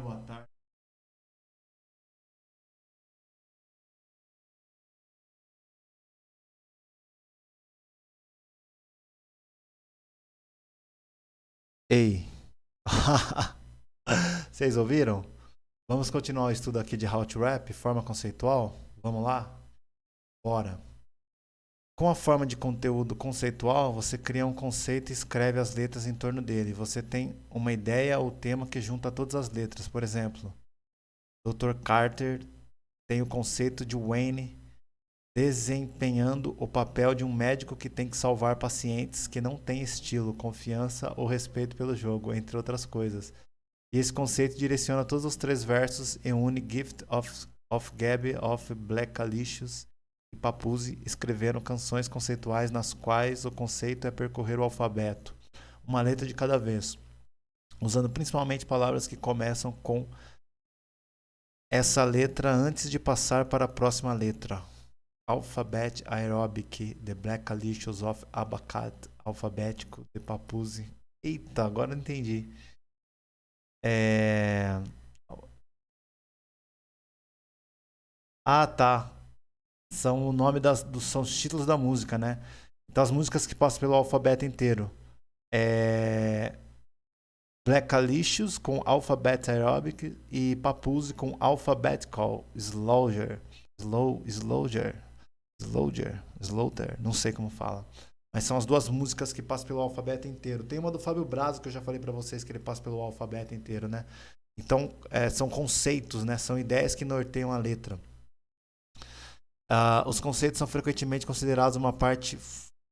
Boa tarde. Ei, vocês ouviram? Vamos continuar o estudo aqui de How to Rap, forma conceitual? Vamos lá? Bora! Com a forma de conteúdo conceitual, você cria um conceito e escreve as letras em torno dele. Você tem uma ideia ou tema que junta todas as letras. Por exemplo, Dr. Carter tem o conceito de Wayne desempenhando o papel de um médico que tem que salvar pacientes que não têm estilo, confiança ou respeito pelo jogo, entre outras coisas. E esse conceito direciona todos os três versos e une Gift of Gab of Blackalicious e Papuzi escreveram canções conceituais nas quais o conceito é percorrer o alfabeto, uma letra de cada vez, usando principalmente palavras que começam com essa letra antes de passar para a próxima letra. Alphabet Aerobic, The Blackalicious of Abacat, alfabético, de Papuzi. Eita, agora eu entendi. É... Ah, tá. São o nome são os títulos da música, né? Então as músicas que passam pelo alfabeto inteiro é Blackalicious com Alphabet Aerobic e Papuzi com Alphabetical Slowger. Slowger, não sei como fala. Mas são as duas músicas que passam pelo alfabeto inteiro. Tem uma do Fábio Brazo que eu já falei pra vocês que ele passa pelo alfabeto inteiro, né? Então, são conceitos, né? São ideias que norteiam a letra. Os conceitos são frequentemente considerados uma parte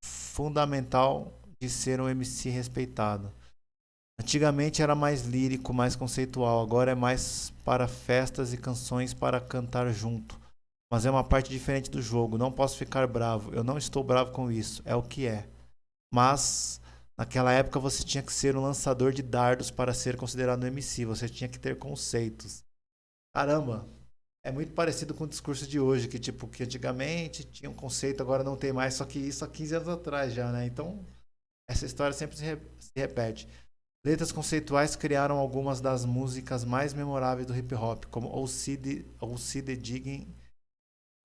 fundamental de ser um MC respeitado. Antigamente era mais lírico, mais conceitual, agora é mais para festas e canções para cantar junto. Mas é uma parte diferente do jogo, não posso ficar bravo. Eu não estou bravo com isso, é o que é. Mas naquela época você tinha que ser um lançador de dardos para ser considerado um MC, você tinha que ter conceitos. Caramba, é muito parecido com o discurso de hoje, que tipo, que antigamente tinha um conceito, agora não tem mais, só que isso há 15 anos atrás já, né? Então, essa história sempre se repete. Letras conceituais criaram algumas das músicas mais memoráveis do hip hop, como O.C. The Digging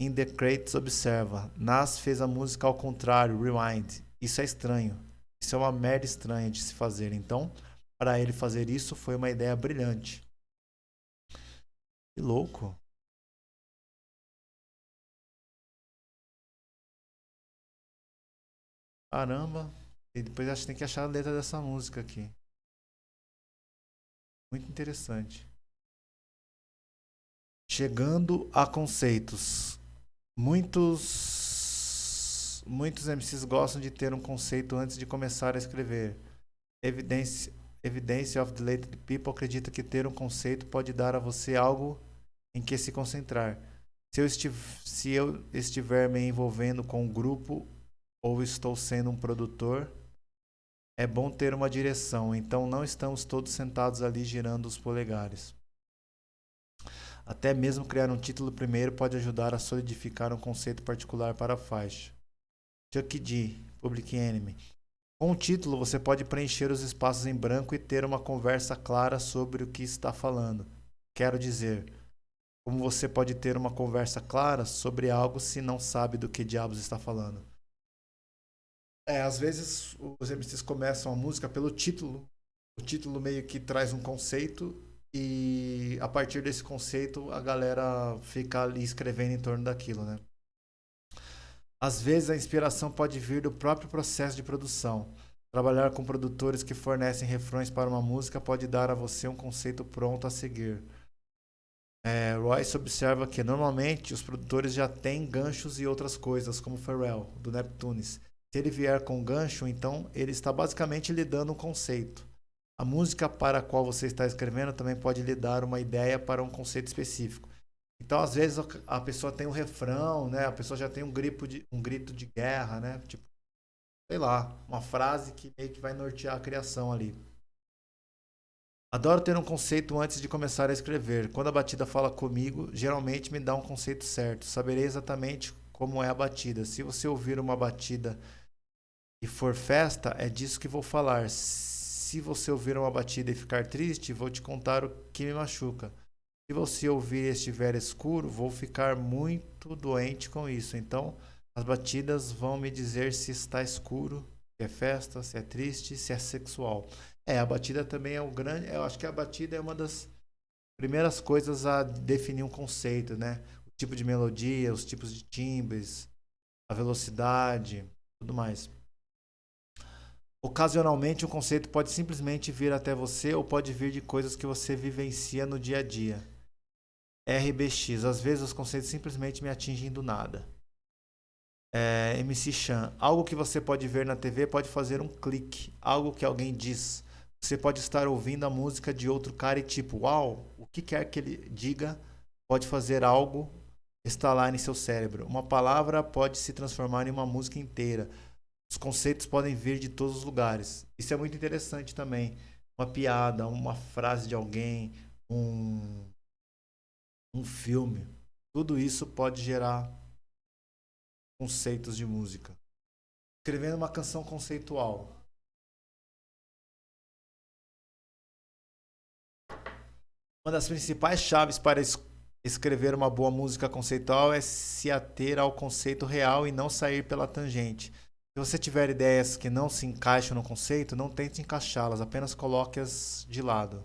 in the Crates Observa. Nas fez a música ao contrário, Rewind. Isso é estranho. Isso é uma merda estranha de se fazer. Então, para ele fazer isso, foi uma ideia brilhante. Que louco. Caramba. E depois acho que tem que achar a letra dessa música aqui. Muito interessante. Chegando a conceitos. Muitos MCs gostam de ter um conceito antes de começar a escrever. Evidence, Evidence of Deleted People acredita que ter um conceito pode dar a você algo em que se concentrar. Se eu estiver me envolvendo com um grupo ou estou sendo um produtor, é bom ter uma direção, então não estamos todos sentados ali girando os polegares. Até mesmo criar um título primeiro pode ajudar a solidificar um conceito particular para a faixa. Chuck D, Public Enemy. Com o título, você pode preencher os espaços em branco e ter uma conversa clara sobre o que está falando. Quero dizer, como você pode ter uma conversa clara sobre algo se não sabe do que diabos está falando? Às vezes os MCs começam a música pelo título. O título meio que traz um conceito e a partir desse conceito a galera fica ali escrevendo em torno daquilo, né? Às vezes a inspiração pode vir do próprio processo de produção. Trabalhar com produtores que fornecem refrões para uma música pode dar a você um conceito pronto a seguir. Royce observa que normalmente os produtores já têm ganchos e outras coisas, como Pharrell, do Neptunes. Se ele vier com gancho, então ele está basicamente lhe dando um conceito. A música para a qual você está escrevendo também pode lhe dar uma ideia para um conceito específico. Então, às vezes, a pessoa tem um refrão, né? A pessoa já tem um grito de guerra, né? Tipo, sei lá, uma frase que meio que vai nortear a criação ali. Adoro ter um conceito antes de começar a escrever. Quando a batida fala comigo, geralmente me dá um conceito certo. Saberei exatamente como é a batida. Se você ouvir uma batida e for festa, é disso que vou falar. Se você ouvir uma batida e ficar triste, vou te contar o que me machuca. Se você ouvir e estiver escuro, vou ficar muito doente com isso. Então, as batidas vão me dizer se está escuro, se é festa, se é triste, se é sexual. A batida também é um grande. Eu acho que a batida é uma das primeiras coisas a definir um conceito, né? O tipo de melodia, os tipos de timbres, a velocidade, tudo mais. Ocasionalmente, um conceito pode simplesmente vir até você ou pode vir de coisas que você vivencia no dia a dia. RBX, às vezes os conceitos simplesmente me atingem do nada. MC Chan, algo que você pode ver na TV pode fazer um clique, algo que alguém diz. Você pode estar ouvindo a música de outro cara e tipo, uau, o que quer que ele diga pode fazer algo estalar em seu cérebro. Uma palavra pode se transformar em uma música inteira. Os conceitos podem vir de todos os lugares. Isso é muito interessante também. Uma piada, uma frase de alguém, um filme. Tudo isso pode gerar conceitos de música. Escrevendo uma canção conceitual. Uma das principais chaves para escrever uma boa música conceitual é se ater ao conceito real e não sair pela tangente. Se você tiver ideias que não se encaixam no conceito, não tente encaixá-las, apenas coloque-as de lado.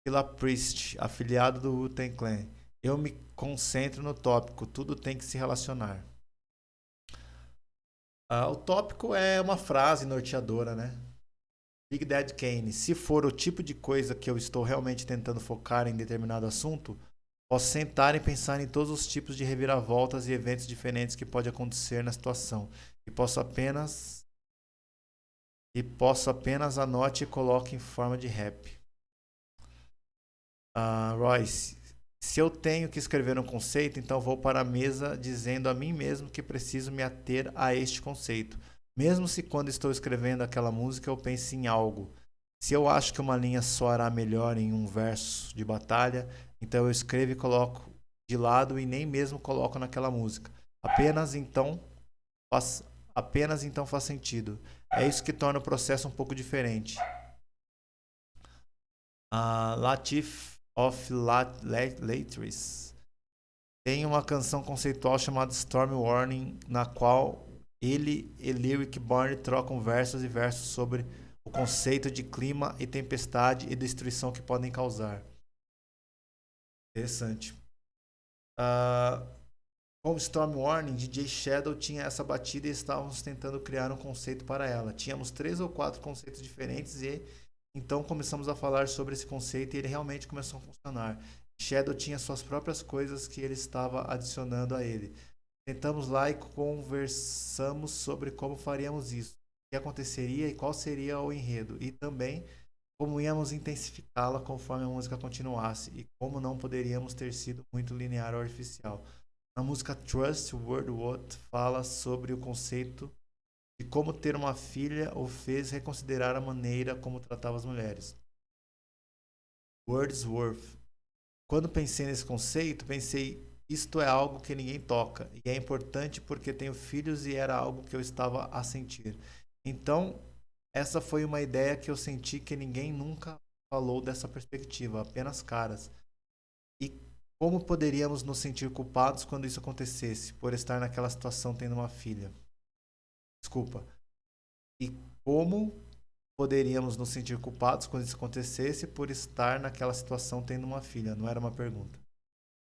Killah Priest, afiliado do Wu-Tang Clan. Eu me concentro no tópico, tudo tem que se relacionar. O tópico é uma frase norteadora, né? Big Daddy Kane, se for o tipo de coisa que eu estou realmente tentando focar em determinado assunto, posso sentar e pensar em todos os tipos de reviravoltas e eventos diferentes que pode acontecer na situação. Posso apenas anote e coloque em forma de rap. Royce, se eu tenho que escrever um conceito, então vou para a mesa dizendo a mim mesmo que preciso me ater a este conceito. Mesmo se quando estou escrevendo aquela música eu pense em algo. Se eu acho que uma linha soará melhor em um verso de batalha, então eu escrevo e coloco de lado e nem mesmo coloco naquela música. Apenas então faz sentido. É isso que torna o processo um pouco diferente. Latif of Latris tem uma canção conceitual chamada Storm Warning, na qual ele e Lyric Born trocam versos e versos sobre o conceito de clima e tempestade e destruição que podem causar. Interessante. Com Storm Warning, DJ Shadow tinha essa batida e estávamos tentando criar um conceito para ela. Tínhamos 3 ou 4 conceitos diferentes e então começamos a falar sobre esse conceito e ele realmente começou a funcionar. Shadow tinha suas próprias coisas que ele estava adicionando a ele. Sentamos lá e conversamos sobre como faríamos isso, o que aconteceria e qual seria o enredo, e também como íamos intensificá-la conforme a música continuasse, e como não poderíamos ter sido muito linear ou artificial. Na música Trust, Word What fala sobre o conceito de como ter uma filha o fez reconsiderar a maneira como tratava as mulheres. Wordsworth. Quando pensei nesse conceito, pensei, isto é algo que ninguém toca, e é importante porque tenho filhos e era algo que eu estava a sentir. Então, essa foi uma ideia que eu senti que ninguém nunca falou dessa perspectiva, apenas caras. E como poderíamos nos sentir culpados quando isso acontecesse, por estar naquela situação tendo uma filha? Desculpa. E como poderíamos nos sentir culpados quando isso acontecesse por estar naquela situação tendo uma filha? Não era uma pergunta.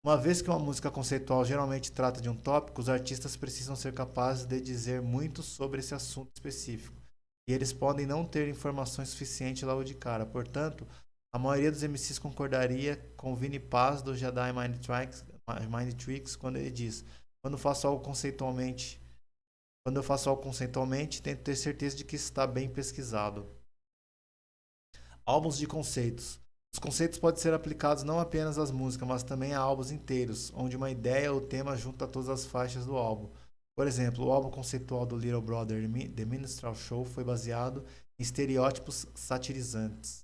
Uma vez que uma música conceitual geralmente trata de um tópico, os artistas precisam ser capazes de dizer muito sobre esse assunto específico. E eles podem não ter informações suficientes logo de cara. Portanto, a maioria dos MCs concordaria com Vini Paz do Jedi Mind Tricks quando ele diz: quando eu faço algo conceitualmente, tento ter certeza de que está bem pesquisado. Álbuns de conceitos. Os conceitos podem ser aplicados não apenas às músicas, mas também a álbuns inteiros, onde uma ideia ou tema junta todas as faixas do álbum. Por exemplo, o álbum conceitual do Little Brother, The Minstrel Show, foi baseado em estereótipos satirizantes.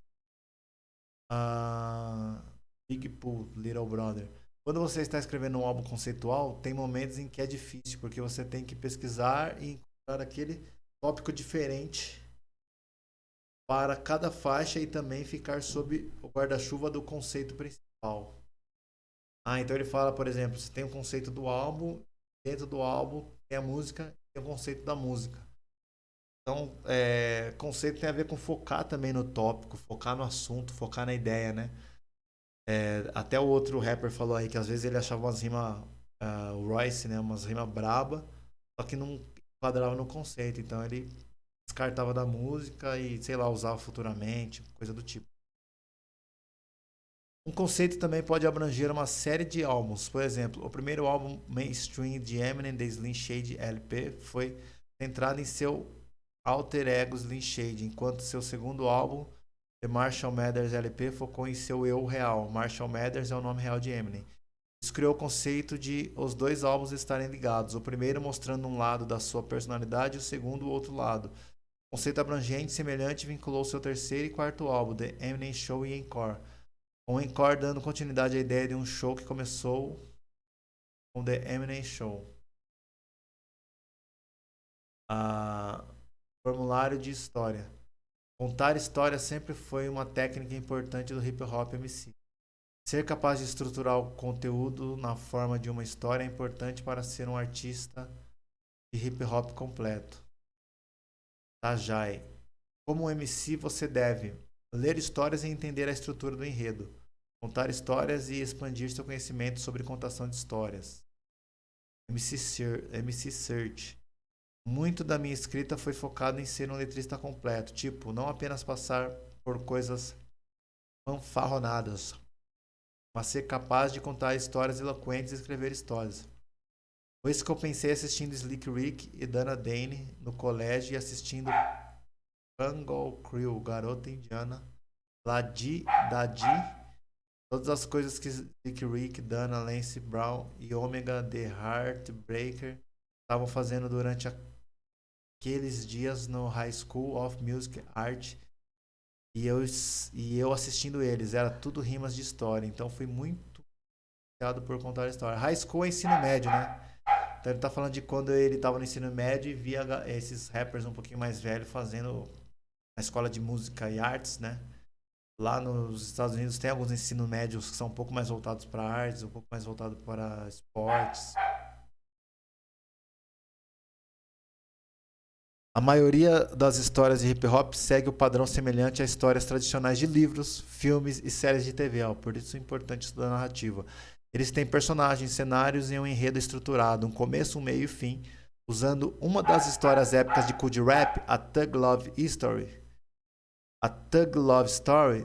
Big Pooh, Little Brother. Quando você está escrevendo um álbum conceitual, tem momentos em que é difícil, porque você tem que pesquisar e encontrar aquele tópico diferente para cada faixa e também ficar sob o guarda-chuva do conceito principal. Ah, então ele fala, por exemplo, você tem o conceito do álbum, dentro do álbum tem a música e tem o conceito da música. Então, conceito tem a ver com focar também no tópico, focar no assunto, focar na ideia, né? Até o outro rapper falou aí que às vezes ele achava umas rimas, o Royce, né? Umas rimas braba, só que não enquadrava no conceito. Então ele descartava da música e, sei lá, usava futuramente, coisa do tipo. Um conceito também pode abranger uma série de álbuns. Por exemplo, o primeiro álbum mainstream de Eminem, The Slim Shady LP, foi centrado em seu alter ego Slim Shady, enquanto seu segundo álbum, The Marshall Mathers LP, focou em seu eu real. Marshall Mathers é o nome real de Eminem. Isso criou o conceito de os dois álbuns estarem ligados, o primeiro mostrando um lado da sua personalidade e o segundo o outro lado. O conceito abrangente e semelhante vinculou seu terceiro e quarto álbum, The Eminem Show e Encore. Com o Encore dando continuidade à ideia de um show que começou com The Eminem Show. Formulário de história. Contar história sempre foi uma técnica importante do hip hop MC. Ser capaz de estruturar o conteúdo na forma de uma história é importante para ser um artista de hip hop completo. Tajai. Como MC, você deve ler histórias e entender a estrutura do enredo, contar histórias e expandir seu conhecimento sobre contação de histórias. MC Search. Muito da minha escrita foi focado em ser um letrista completo, tipo, não apenas passar por coisas fanfarronadas, mas ser capaz de contar histórias eloquentes e escrever histórias. Foi isso que eu pensei assistindo Slick Rick e Dana Dane no colégio e assistindo Jungle Crew, Garota Indiana, Ladi, Dadi, todas as coisas que Slick Rick, Dana, Lance Brown e Omega The Heartbreaker estavam fazendo durante aqueles dias no High School of Music Art e eu assistindo eles. Era tudo rimas de história, então fui muito criado por contar a história. High School é ensino médio, né? Então ele tá falando de quando ele tava no ensino médio e via esses rappers um pouquinho mais velhos fazendo na escola de música e artes, né? Lá nos Estados Unidos tem alguns ensino médios que são um pouco mais voltados para artes, um pouco mais voltados para esportes. A maioria das histórias de hip hop segue o padrão semelhante a histórias tradicionais de livros, filmes e séries de TV. Por isso é importante estudar a narrativa. Eles têm personagens, cenários e um enredo estruturado, um começo, um meio e fim, usando uma das histórias épicas de Cool Rap, a Thug Love Story. A Thug Love Story,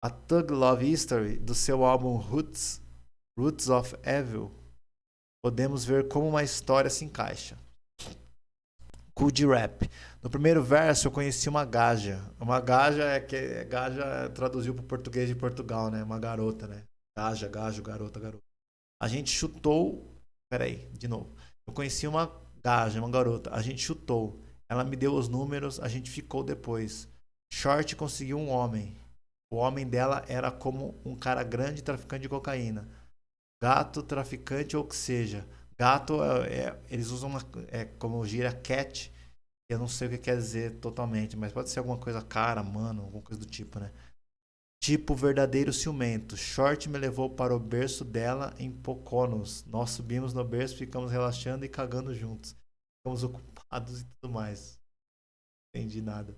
a Thug Love History do seu álbum Roots of Evil, podemos ver como uma história se encaixa. Cool Rap. No primeiro verso eu conheci uma gaja. Uma gaja gaja traduziu para o português de Portugal, né? Uma garota, né? Gaja, gajo, garota, garota. A gente chutou. Peraí, de novo. Eu conheci uma gaja, uma garota. A gente chutou. Ela me deu os números, a gente ficou depois. Short conseguiu um homem. O homem dela era como um cara grande traficante de cocaína. Gato, traficante ou que seja. Gato, eles usam como gira cat. Eu não sei o que quer dizer totalmente, mas pode ser alguma coisa cara, mano, alguma coisa do tipo, né? Tipo verdadeiro ciumento. Short me levou para o berço dela em Poconos. Nós subimos no berço, ficamos relaxando e cagando juntos. Ficamos ocupados e tudo mais. Não entendi nada.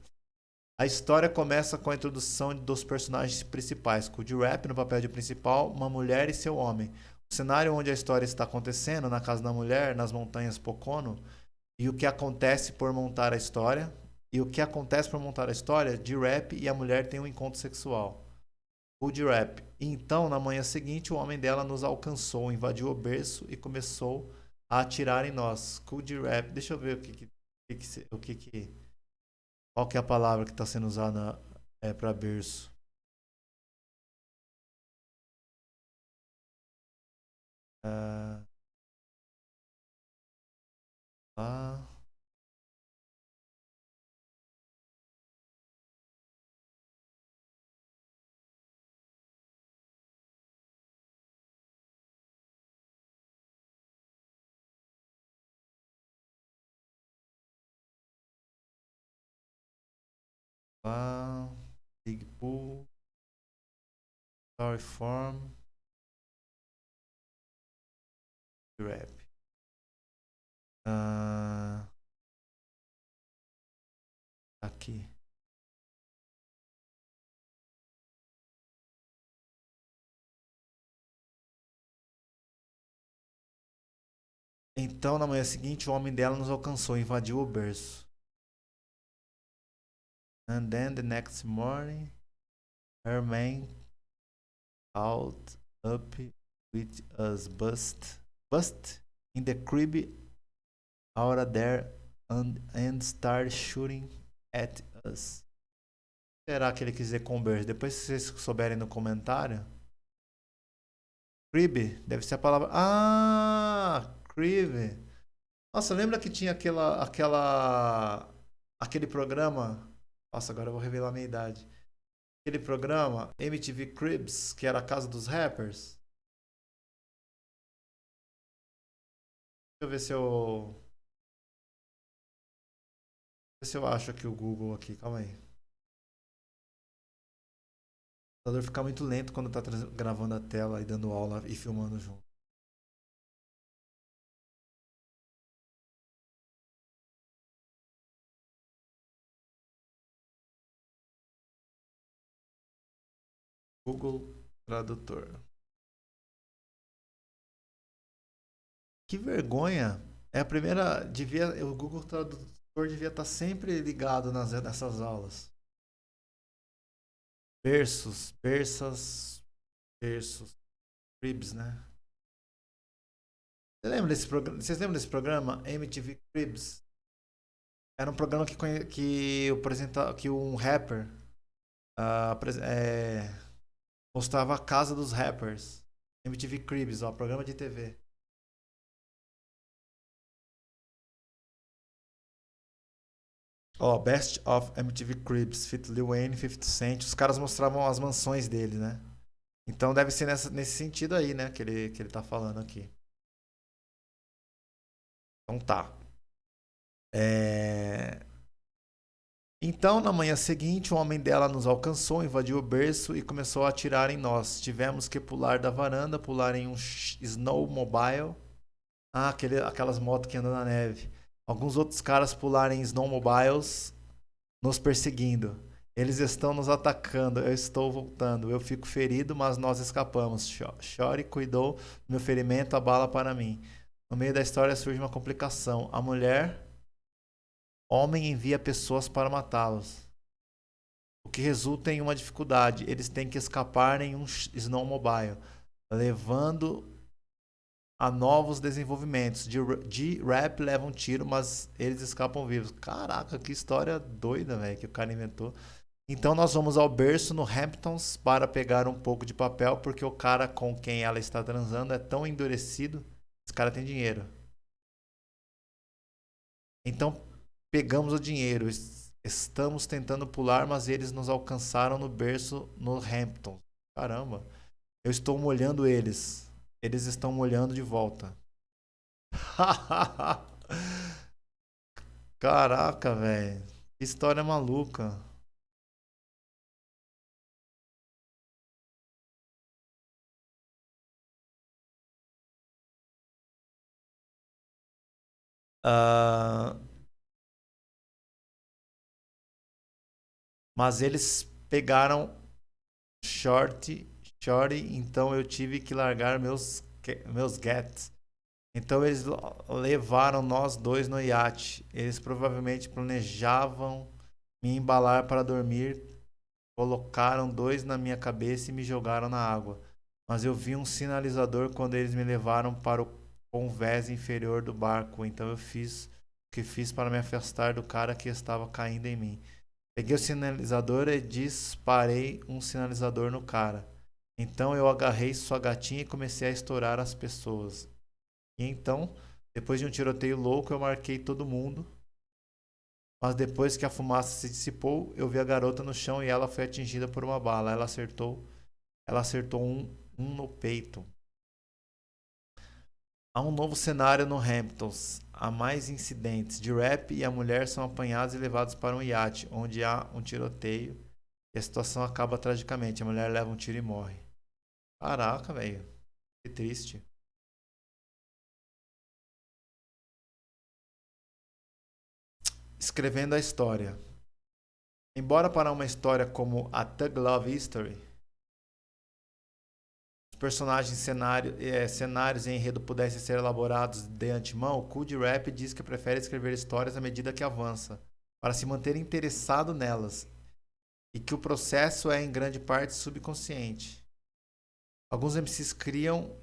A história começa com a introdução dos personagens principais. Cool Rap no papel de principal, uma mulher e seu homem. O cenário onde a história está acontecendo, na casa da mulher, nas montanhas Pocono, e o que acontece por montar a história. E o que acontece por montar a história, de Rap e a mulher têm um encontro sexual. Cool Rap. E então, na manhã seguinte, o homem dela nos alcançou, invadiu o berço e começou a atirar em nós. Cool Rap. Deixa eu ver qual que é a palavra que está sendo usada para berço. Ah, ah, Lá, Big Pool, Story Form, Rap. Aqui. Então, na manhã seguinte, o homem dela nos alcançou, invadiu o berço. And then the next morning, her man called up with us bust in the crib out there and started shooting at us. Será que ele quis dizer converse? Depois, se vocês souberem no comentário. Crib deve ser a palavra. Ah, crib. Nossa, lembra que tinha aquele programa? Nossa, agora eu vou revelar a minha idade. Aquele programa MTV Cribs, que era a casa dos rappers. Deixa eu ver se eu acho aqui o Google aqui. Calma aí. O computador fica muito lento quando tá gravando a tela e dando aula e filmando junto. Google Tradutor. Que vergonha! É a primeira. O Google Tradutor devia estar sempre ligado nessas aulas. Berços, berças, berços, cribs, né? Vocês lembram desse programa? MTV Cribs? Era um programa que um rapper mostrava a casa dos rappers. MTV Cribs, ó, programa de TV. Ó, Best of MTV Cribs, Fit Lil Wayne, 50 Cent. Os caras mostravam as mansões dele, né? Então deve ser nesse sentido aí, né? Que ele tá falando aqui. Então tá. É... Então, na manhã seguinte, o homem dela nos alcançou, invadiu o berço e começou a atirar em nós. Tivemos que pular da varanda, pular em um snowmobile. Ah, aquelas motos que andam na neve. Alguns outros caras pularam em snowmobiles, nos perseguindo. Eles estão nos atacando, eu estou voltando. Eu fico ferido, mas nós escapamos. Shori cuidou do meu ferimento, a bala para mim. No meio da história surge uma complicação. A mulher, homem, envia pessoas para matá-los, o que resulta em uma dificuldade. Eles têm que escapar em um snowmobile, levando a novos desenvolvimentos. De rap leva um tiro, mas eles escapam vivos. Caraca, que história doida, velho, que o cara inventou. Então nós vamos ao berço no Hamptons para pegar um pouco de papel, porque o cara com quem ela está transando é tão endurecido. Esse cara tem dinheiro. Então pegamos o dinheiro. Estamos tentando pular, mas eles nos alcançaram no berço no Hamptons. Caramba. Eu estou molhando eles. Eles estão molhando de volta. Caraca, velho. Que história maluca. Ah, mas eles pegaram short, então eu tive que largar meus gats. Então eles levaram nós dois no iate. Eles provavelmente planejavam me embalar para dormir. Colocaram dois na minha cabeça e me jogaram na água. Mas eu vi um sinalizador quando eles me levaram para o convés inferior do barco. Então eu fiz o que fiz para me afastar do cara que estava caindo em mim. Peguei o sinalizador e disparei um sinalizador no cara. Então eu agarrei sua gatinha e comecei a estourar as pessoas. E então, depois de um tiroteio louco, eu marquei todo mundo. Mas depois que a fumaça se dissipou, eu vi a garota no chão e ela foi atingida por uma bala. Ela acertou um no peito. Há um novo cenário no Hamptons. há mais incidentes de rap e a mulher são apanhados e levados para um iate, onde há um tiroteio e a situação acaba tragicamente. A mulher leva um tiro e morre. Caraca, velho. Que triste. Escrevendo a história. Embora para uma história como a Thug Love History, os personagens, cenários e enredo pudessem ser elaborados de antemão, o Cool Rap diz que prefere escrever histórias à medida que avança, para se manter interessado nelas, e que o processo é em grande parte subconsciente. Alguns MCs criam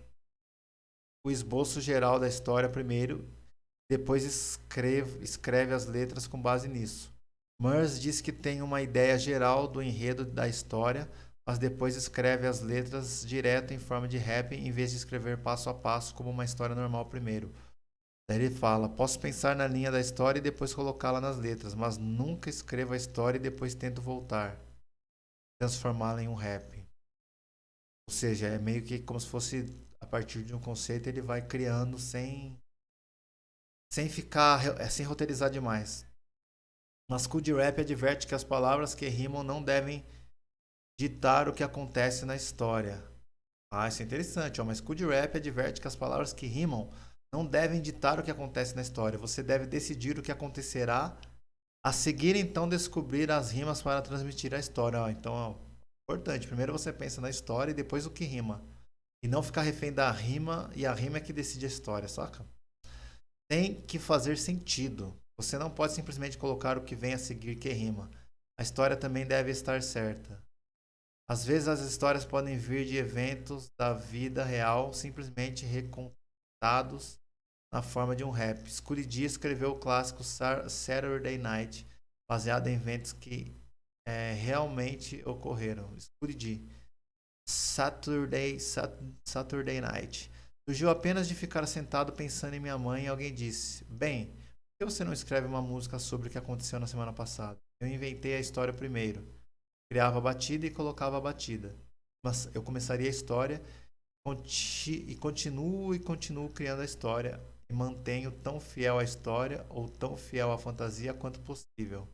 o esboço geral da história primeiro, depois escreve as letras com base nisso. Murs diz que tem uma ideia geral do enredo da história, mas depois escreve as letras direto em forma de rap, em vez de escrever passo a passo como uma história normal primeiro. Daí ele fala: posso pensar na linha da história e depois colocá-la nas letras, mas nunca escrevo a história e depois tento voltar, transformá-la em um rap. Ou seja, é meio que como se fosse a partir de um conceito ele vai criando sem ficar, sem roteirizar demais. Mas Cool Rap adverte que as palavras que rimam não devem ditar o que acontece na história. Ah, isso é interessante, ó, mas Cool Rap adverte que as palavras que rimam não devem ditar o que acontece na história. Você deve decidir o que acontecerá, a seguir então descobrir as rimas para transmitir a história. Ó, então, ó, importante. Primeiro você pensa na história e depois o que rima. E não ficar refém da rima, e a rima é que decide a história, saca? Tem que fazer sentido. Você não pode simplesmente colocar o que vem a seguir que rima. A história também deve estar certa. Às vezes as histórias podem vir de eventos da vida real simplesmente recontados na forma de um rap. Scully D escreveu o clássico Saturday Night, baseado em eventos que realmente ocorreram. Scully D. Saturday Night. Surgiu apenas de ficar sentado pensando em minha mãe e alguém disse: bem, por que você não escreve uma música sobre o que aconteceu na semana passada? Eu inventei a história primeiro. Criava a batida e colocava a batida. Mas eu começaria a história e continuo criando a história e mantenho tão fiel à história ou tão fiel à fantasia quanto possível.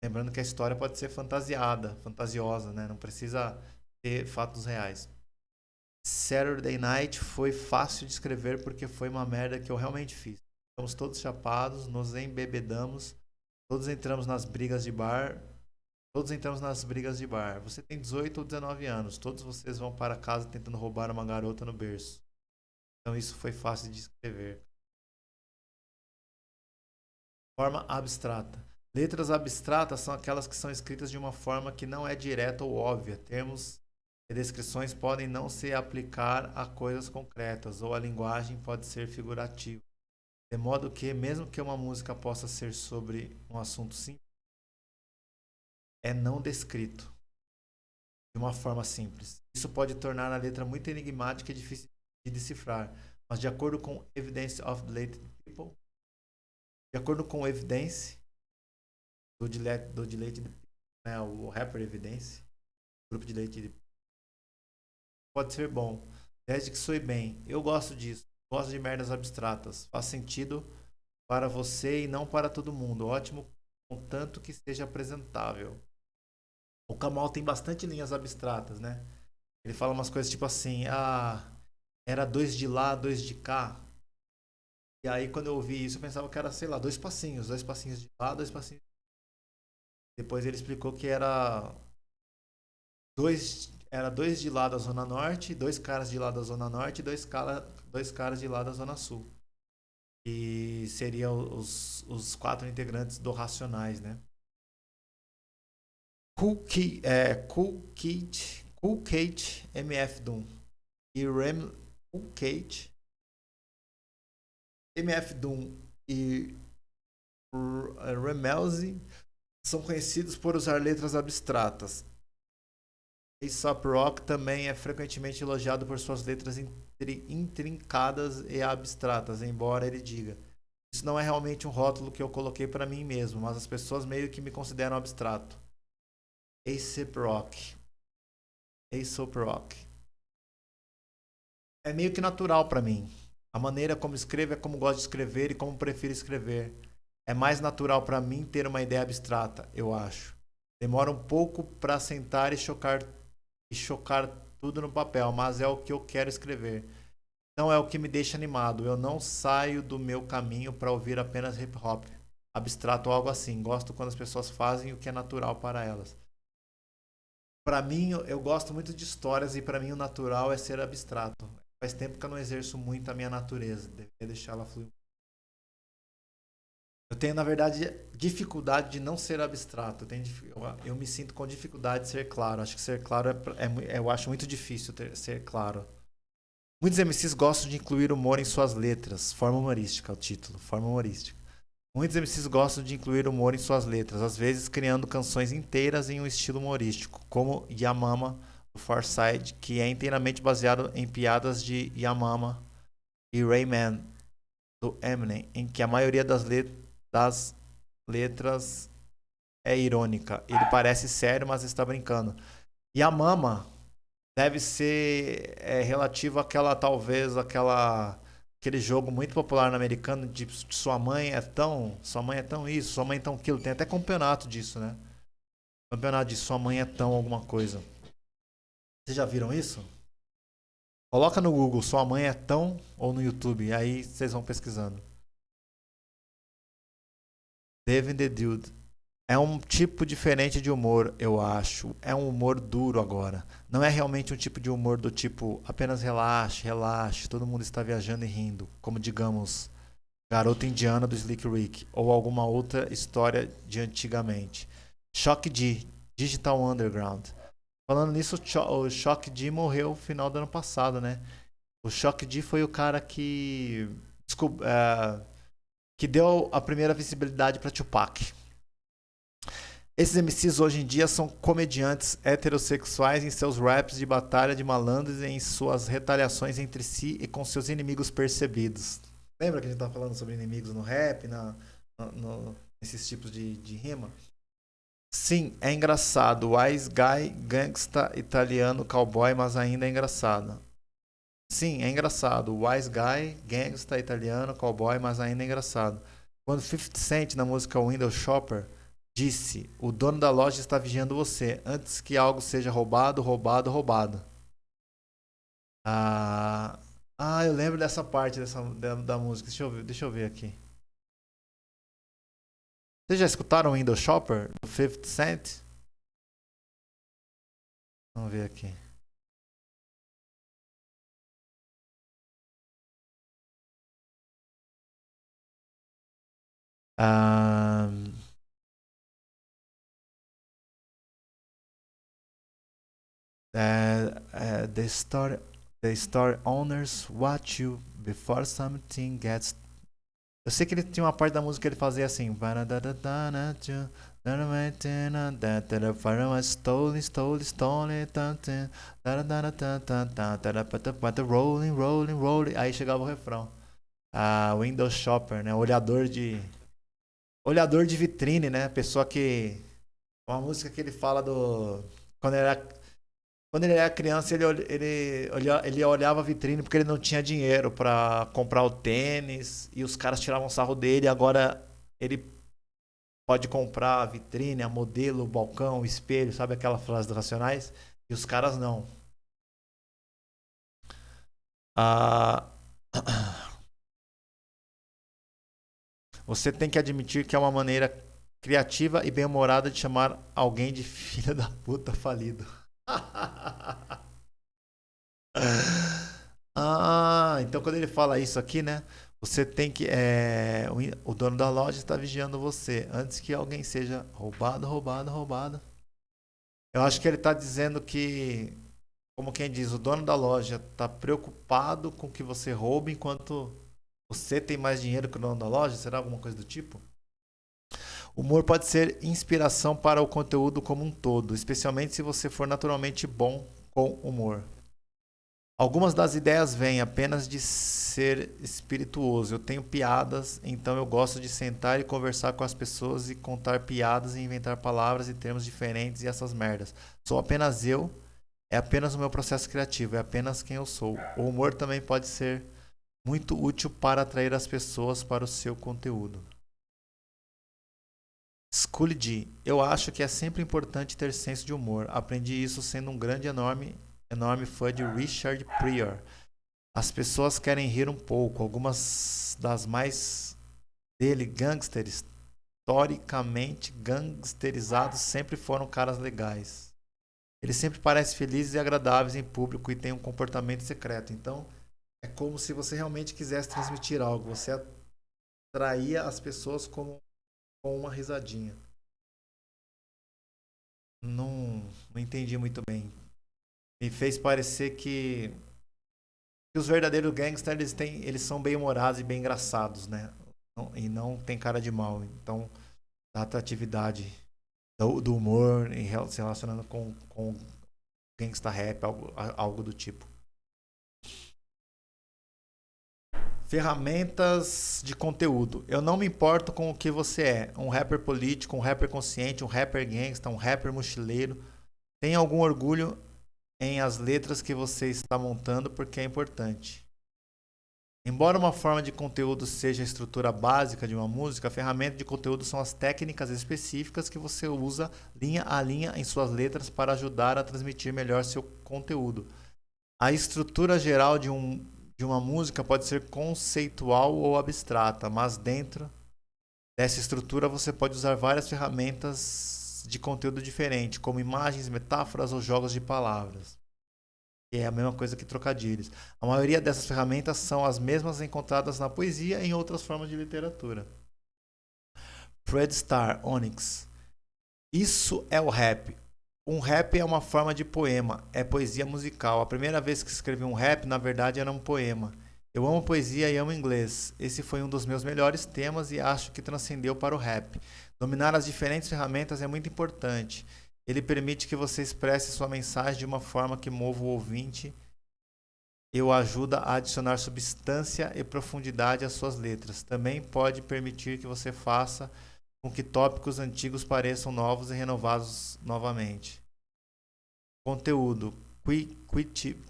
Lembrando que a história pode ser fantasiada, fantasiosa, né? Não precisa ter fatos reais. Saturday Night foi fácil de escrever porque foi uma merda que eu realmente fiz. Estamos todos chapados, nos embebedamos, todos entramos nas brigas de bar. Todos entramos nas brigas de bar. Você tem 18 ou 19 anos. Todos vocês vão para casa tentando roubar uma garota no berço. Então isso foi fácil de escrever. Forma abstrata. Letras abstratas são aquelas que são escritas de uma forma que não é direta ou óbvia. Termos e descrições podem não se aplicar a coisas concretas, ou a linguagem pode ser figurativa. De modo que, mesmo que uma música possa ser sobre um assunto simples, é não descrito de uma forma simples. Isso pode tornar a letra muito enigmática e difícil de decifrar, mas de acordo com Evidence of Deleted People, de acordo com Evidence do Deleted, né, o rapper Evidence, o grupo de Deleted, pode ser bom, desde que soe bem. Eu gosto disso, gosto de merdas abstratas, faz sentido para você e não para todo mundo. Ótimo, contanto que seja apresentável. O Kamal tem bastante linhas abstratas, né? Ele fala umas coisas tipo assim: ah, era dois de lá, dois de cá. E aí quando eu ouvi isso, eu pensava que era, sei lá, dois passinhos de lá, dois passinhos. Depois ele explicou que era dois de lá da Zona Norte, dois caras de lá da Zona Norte e dois caras de lá da Zona Sul. E seriam os quatro integrantes do Racionais, né? Cool Kate, MF Doom e Cool Kate, MF Doom e Rammellzee são conhecidos por usar letras abstratas. Aesop Rock também é frequentemente elogiado por suas letras intrincadas e abstratas, embora ele diga: isso não é realmente um rótulo que eu coloquei para mim mesmo, mas as pessoas meio que me consideram abstrato. Aesop Rock. Aesop Rock. É meio que natural para mim. A maneira como escrevo é como gosto de escrever e como prefiro escrever. É mais natural para mim ter uma ideia abstrata, eu acho. Demora um pouco para sentar e chocar tudo no papel, mas é o que eu quero escrever. Não é o que me deixa animado. Eu não saio do meu caminho para ouvir apenas hip hop, abstrato ou algo assim. Gosto quando as pessoas fazem o que é natural para elas. Para mim, eu gosto muito de histórias e para mim o natural é ser abstrato. Faz tempo que eu não exerço muito a minha natureza. Deveria deixar ela fluir. Eu tenho, na verdade, dificuldade de não ser abstrato. Eu me sinto com dificuldade de ser claro. Acho que ser claro eu acho muito difícil ser claro. Muitos MCs gostam de incluir humor em suas letras. Forma humorística, é o título. Forma humorística. Muitos MCs gostam de incluir humor em suas letras, às vezes criando canções inteiras em um estilo humorístico, como Yamama, do Pharcyde, que é inteiramente baseado em piadas de Yamama, e Rayman, do Eminem, em que a maioria das letras é irônica. Ele parece sério, mas está brincando. Yamama deve ser relativo àquela, talvez, aquele jogo muito popular no americano de sua mãe é tão isso, sua mãe é tão aquilo. Tem até campeonato disso, né? Campeonato de sua mãe é tão alguma coisa. Vocês já viram isso? Coloca no Google, sua mãe é tão, ou no YouTube, e aí vocês vão pesquisando. Devin the Dude. É um tipo diferente de humor, eu acho. É um humor duro agora. Não é realmente um tipo de humor do tipo apenas relaxe, relaxe, todo mundo está viajando e rindo, como digamos Garota Indiana do Slick Rick ou alguma outra história de antigamente. Shock D, Digital Underground. Falando nisso, o Shock D morreu no final do ano passado, né? O Shock D foi o cara que deu a primeira visibilidade para Tupac. Esses MCs hoje em dia são comediantes heterossexuais em seus raps de batalha de malandros e em suas retaliações entre si e com seus inimigos percebidos. Lembra que a gente estava falando sobre inimigos no rap, nesses tipos de rima? Sim, é engraçado. Wise guy, gangsta, italiano, cowboy, mas ainda é engraçado. Sim, é engraçado. Wise guy, gangsta, italiano, cowboy, mas ainda é engraçado. Quando 50 Cent na música Window Shopper disse: o dono da loja está vigiando você antes que algo seja roubado, roubado, roubado. Ah, eu lembro dessa parte da música. Deixa eu ver aqui. Vocês já escutaram Window Shopper do 50 Cent? Vamos ver aqui. Um, the store owners watch you before something gets. Eu sei que ele tinha uma parte da música que ele fazia assim. Rolling, rolling, rolling. Aí chegava o refrão. Window shopper, né? Olhador de vitrine, né? Pessoa que. Uma música que ele fala do. Quando ele era, quando ele era criança, ele olhava a vitrine porque ele não tinha dinheiro pra comprar o tênis. E os caras tiravam sarro dele. Agora ele pode comprar a vitrine, a modelo, o balcão, o espelho. Sabe aquela frase dos Racionais? E os caras não. Ah. Você tem que admitir que é uma maneira criativa e bem-humorada de chamar alguém de filha da puta falido. Então quando ele fala isso aqui, né? Você tem que. O dono da loja está vigiando você antes que alguém seja roubado, roubado, roubado. Eu acho que ele está dizendo que, como quem diz, o dono da loja está preocupado com que você roube enquanto você tem mais dinheiro que o dono da loja? Será alguma coisa do tipo? O humor pode ser inspiração para o conteúdo como um todo, especialmente se você for naturalmente bom com humor. Algumas das ideias vêm apenas de ser espirituoso. Eu tenho piadas, então eu gosto de sentar e conversar com as pessoas e contar piadas e inventar palavras e termos diferentes e essas merdas. Sou apenas eu, é apenas o meu processo criativo, é apenas quem eu sou. O humor também pode ser muito útil para atrair as pessoas para o seu conteúdo. Scully G. Eu acho que é sempre importante ter senso de humor. Aprendi isso sendo um grande, enorme fã de Richard Pryor. As pessoas querem rir um pouco. Algumas das mais dele, gangsters, historicamente gangsterizados, sempre foram caras legais. Eles sempre parecem felizes e agradáveis em público e têm um comportamento secreto. Então, é como se você realmente quisesse transmitir algo. Você atraía as pessoas com uma risadinha. Não entendi muito bem. Me fez parecer que os verdadeiros gangsters eles são bem humorados e bem engraçados, né? E não tem cara de mal. Então, a atratividade do humor se relacionando com gangsta rap, algo do tipo. Ferramentas de conteúdo. Eu não me importo com o que você é. Um rapper político, um rapper consciente, um rapper gangsta, um rapper mochileiro. Tenha algum orgulho em as letras que você está montando porque é importante. Embora uma forma de conteúdo seja a estrutura básica de uma música, a ferramenta de conteúdo são as técnicas específicas que você usa linha a linha em suas letras para ajudar a transmitir melhor seu conteúdo. A estrutura geral de uma música pode ser conceitual ou abstrata, mas dentro dessa estrutura você pode usar várias ferramentas de conteúdo diferente, como imagens, metáforas ou jogos de palavras. Que é a mesma coisa que trocadilhos. A maioria dessas ferramentas são as mesmas encontradas na poesia e em outras formas de literatura. Fred Starr, Onyx. Isso é o rap. Um rap é uma forma de poema, é poesia musical. A primeira vez que escrevi um rap, na verdade, era um poema. Eu amo poesia e amo inglês. Esse foi um dos meus melhores temas e acho que transcendeu para o rap. Dominar as diferentes ferramentas é muito importante. Ele permite que você expresse sua mensagem de uma forma que mova o ouvinte e o ajuda a adicionar substância e profundidade às suas letras. Também pode permitir que você faça com que tópicos antigos pareçam novos e renovados novamente. Conteúdo. Quick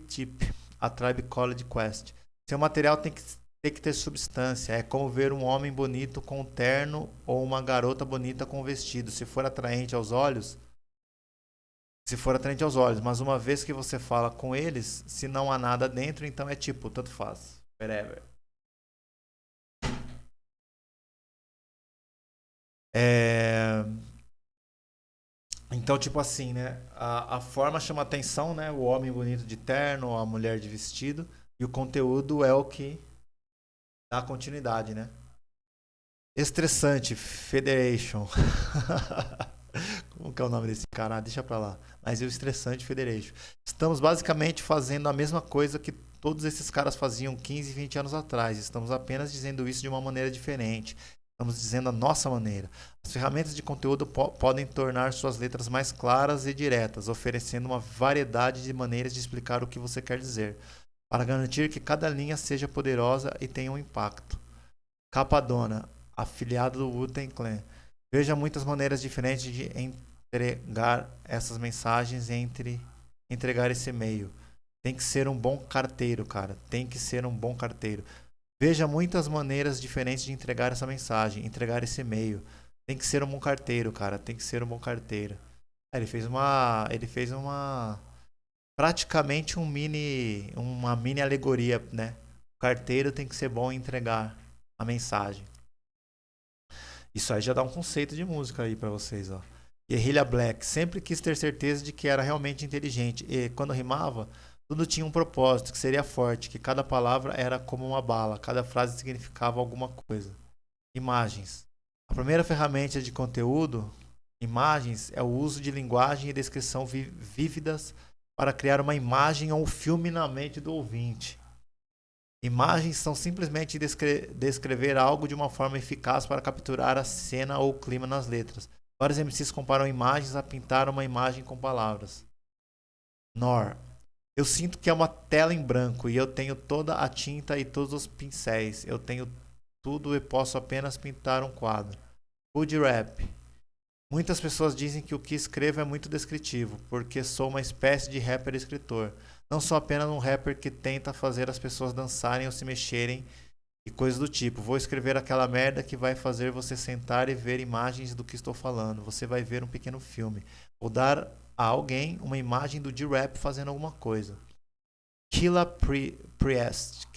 Tip. A Tribe Called Quest. Seu material tem que ter substância. É como ver um homem bonito com um terno ou uma garota bonita com um vestido. Se for atraente aos olhos, mas uma vez que você fala com eles, se não há nada dentro, então é tipo, tanto faz. Whatever. Então, tipo assim, né? A forma chama atenção, né? O homem bonito de terno, a mulher de vestido. E o conteúdo é o que dá continuidade, né? Estressante, Federation. Como que é o nome desse cara? Deixa pra lá. Mas é o Estressante Federation. Estamos basicamente fazendo a mesma coisa que todos esses caras faziam 15, 20 anos atrás. Estamos apenas dizendo isso de uma maneira diferente. Estamos dizendo a nossa maneira. As ferramentas de conteúdo podem tornar suas letras mais claras e diretas, oferecendo uma variedade de maneiras de explicar o que você quer dizer, para garantir que cada linha seja poderosa e tenha um impacto. Capadona, afiliado do Wu-Tang Clan. Veja muitas maneiras diferentes de entregar essas mensagens e entregar esse e-mail. Tem que ser um bom carteiro, cara. Tem que ser um bom carteiro. Veja muitas maneiras diferentes de entregar essa mensagem, entregar esse e-mail. Tem que ser um bom carteiro, cara. Tem que ser um bom carteiro. Ele fez uma praticamente uma mini alegoria, né? O carteiro tem que ser bom em entregar a mensagem. Isso aí já dá um conceito de música aí pra vocês, ó. Guerrilla Black sempre quis ter certeza de que era realmente inteligente e quando rimava, tudo tinha um propósito, que seria forte, que cada palavra era como uma bala, cada frase significava alguma coisa. Imagens. A primeira ferramenta de conteúdo, imagens, é o uso de linguagem e descrição vívidas para criar uma imagem ou um filme na mente do ouvinte. Imagens são simplesmente descrever algo de uma forma eficaz para capturar a cena ou o clima nas letras. Vários MCs comparam imagens a pintar uma imagem com palavras. Nor. Eu sinto que é uma tela em branco e eu tenho toda a tinta e todos os pincéis. Eu tenho tudo e posso apenas pintar um quadro. Hood Rap. Muitas pessoas dizem que o que escrevo é muito descritivo, porque sou uma espécie de rapper escritor. Não sou apenas um rapper que tenta fazer as pessoas dançarem ou se mexerem e coisas do tipo. Vou escrever aquela merda que vai fazer você sentar e ver imagens do que estou falando. Você vai ver um pequeno filme. Vou dar a alguém uma imagem do D-Rap fazendo alguma coisa. Killa Priest,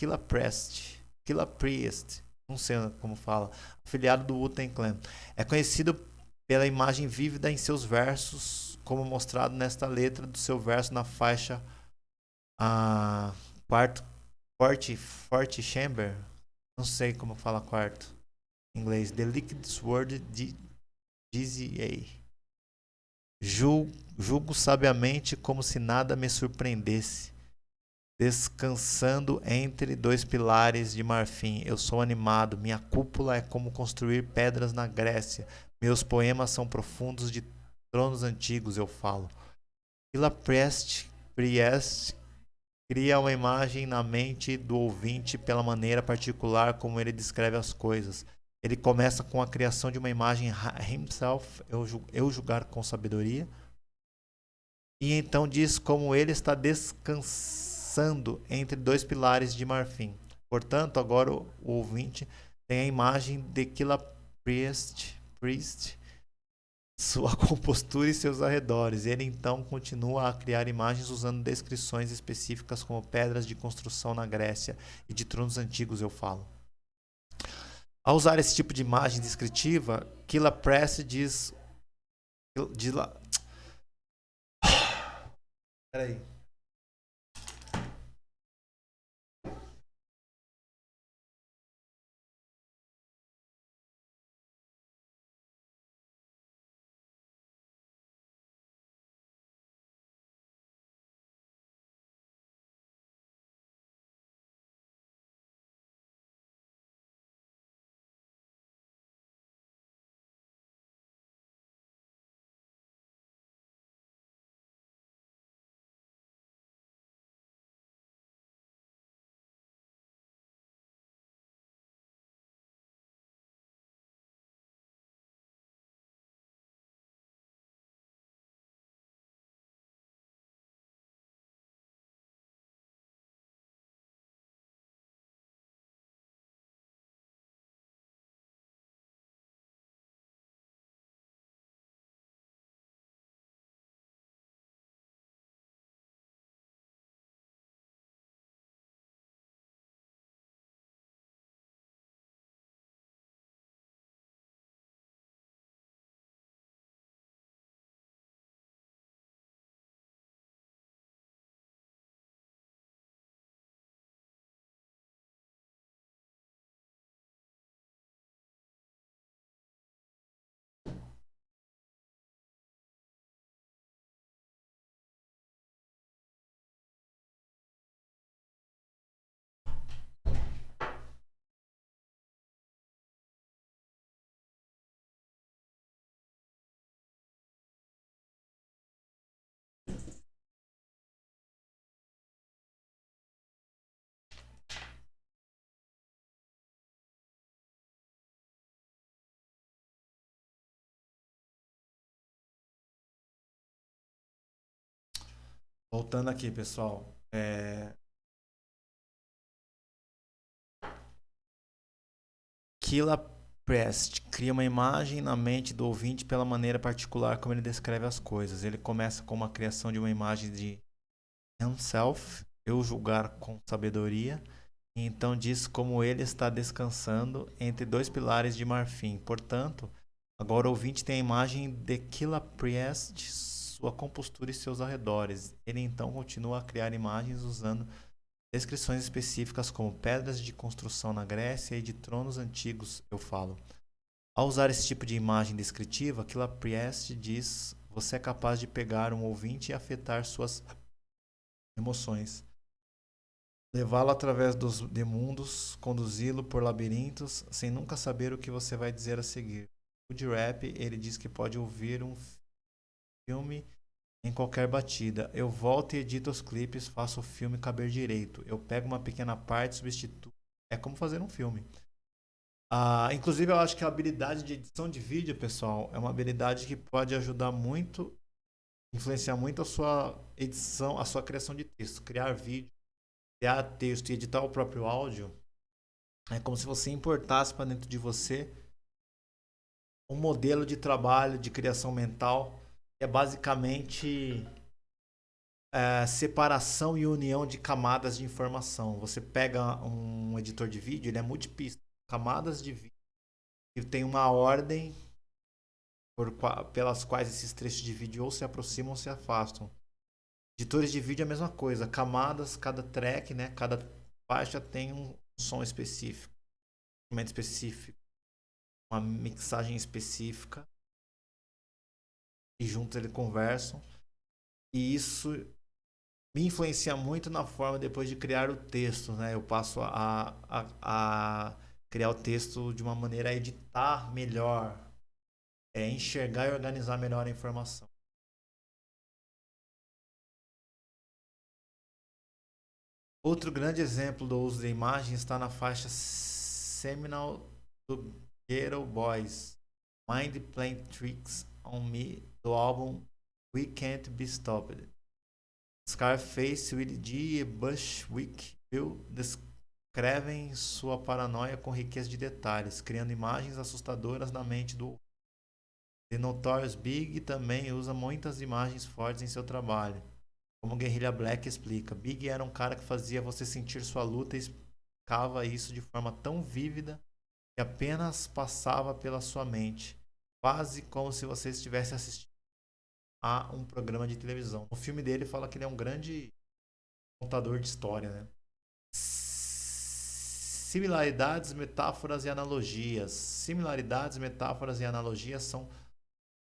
não sei como fala, afiliado do Wu-Tang Clan. É conhecido pela imagem vívida em seus versos, como mostrado nesta letra do seu verso na faixa quarto, forte chamber, não sei como fala quarto em inglês, The Liquid Sword GZA. Julgo sabiamente como se nada me surpreendesse. Descansando entre dois pilares de marfim, eu sou animado. Minha cúpula é como construir pedras na Grécia. Meus poemas são profundos de tronos antigos, eu falo. Killa Priest cria uma imagem na mente do ouvinte pela maneira particular como ele descreve as coisas. Ele começa com a criação de uma imagem himself, eu julgar com sabedoria, e então diz como ele está descansando entre dois pilares de marfim. Portanto, agora o ouvinte tem a imagem de Killa Priest, sua compostura e seus arredores. Ele então continua a criar imagens usando descrições específicas como pedras de construção na Grécia e de tronos antigos, eu falo. Ao usar esse tipo de imagem descritiva, Killa Priest diz lá. Peraí. Voltando aqui, pessoal. Killa Priest cria uma imagem na mente do ouvinte pela maneira particular como ele descreve as coisas. Ele começa com uma criação de uma imagem de himself, eu julgar com sabedoria, e então diz como ele está descansando entre dois pilares de marfim. Portanto, agora o ouvinte tem a imagem de Killa Priest, sua compostura e seus arredores. Ele então continua a criar imagens usando descrições específicas como pedras de construção na Grécia e de tronos antigos, eu falo. Ao usar esse tipo de imagem descritiva, Killa Priest diz: você é capaz de pegar um ouvinte e afetar suas emoções, levá-lo através dos mundos, conduzi-lo por labirintos, sem nunca saber o que você vai dizer a seguir. O D-Rap, ele diz que pode ouvir um filme em qualquer batida. Eu volto e edito os clipes, faço o filme caber direito. Eu pego uma pequena parte, substituo. É como fazer um filme. Inclusive, eu acho que a habilidade de edição de vídeo, pessoal, é uma habilidade que pode ajudar muito influenciar muito a sua edição, a sua criação de texto. Criar vídeo, criar texto e editar o próprio áudio é como se você importasse para dentro de você um modelo de trabalho, de criação mental, que é basicamente separação e união de camadas de informação. Você pega um editor de vídeo, ele é multipista, camadas de vídeo, e tem uma ordem pelas quais esses trechos de vídeo ou se aproximam ou se afastam. Editores de vídeo é a mesma coisa, camadas, cada track, né, cada faixa tem um som específico, um instrumento específico, uma mixagem específica, e juntos eles conversam. E isso me influencia muito na forma depois de criar o texto, né? Eu passo a criar o texto de uma maneira a editar melhor, enxergar e organizar melhor a informação. Outro grande exemplo do uso de imagem está na faixa seminal do Ghetto Boys, Mind Playing Tricks on Me, do álbum We Can't Be Stopped. Scarface, Willie D e Bushwick Bill descrevem sua paranoia com riqueza de detalhes, criando imagens assustadoras na mente do. The Notorious Big também usa muitas imagens fortes em seu trabalho. Como Guerrilla Black explica, Big era um cara que fazia você sentir sua luta e explicava isso de forma tão vívida que apenas passava pela sua mente, quase como se você estivesse assistindo a um programa de televisão. O filme dele fala que ele é um grande contador de história, né? Similaridades, metáforas e analogias. Similaridades, metáforas e analogias são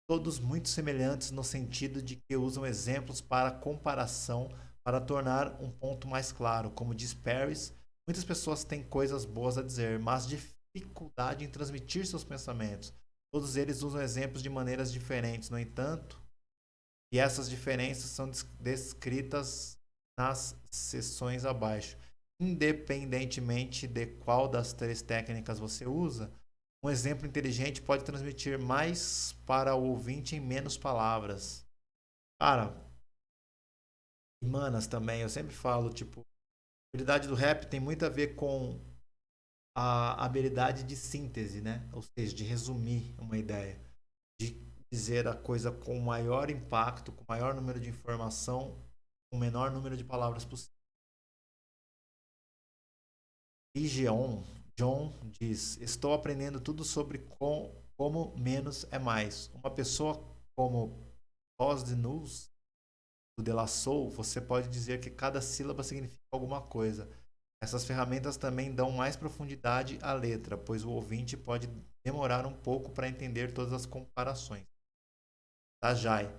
todos muito semelhantes no sentido de que usam exemplos para comparação para tornar um ponto mais claro. Como diz Paris, muitas pessoas têm coisas boas a dizer, mas dificuldade em transmitir seus pensamentos. Todos eles usam exemplos de maneiras diferentes, no entanto, e essas diferenças são descritas nas seções abaixo. Independentemente de qual das três técnicas você usa, um exemplo inteligente pode transmitir mais para o ouvinte em menos palavras. Cara, e manas também, eu sempre falo, tipo, a habilidade do rap tem muito a ver com a habilidade de síntese, né? Ou seja, de resumir uma ideia, de dizer a coisa com maior impacto, com maior número de informação, com o menor número de palavras possível. E John diz: estou aprendendo tudo sobre como menos é mais. Uma pessoa como Oz de News, do De La Soul, você pode dizer que cada sílaba significa alguma coisa. Essas ferramentas também dão mais profundidade à letra, pois o ouvinte pode demorar um pouco para entender todas as comparações. Tajai.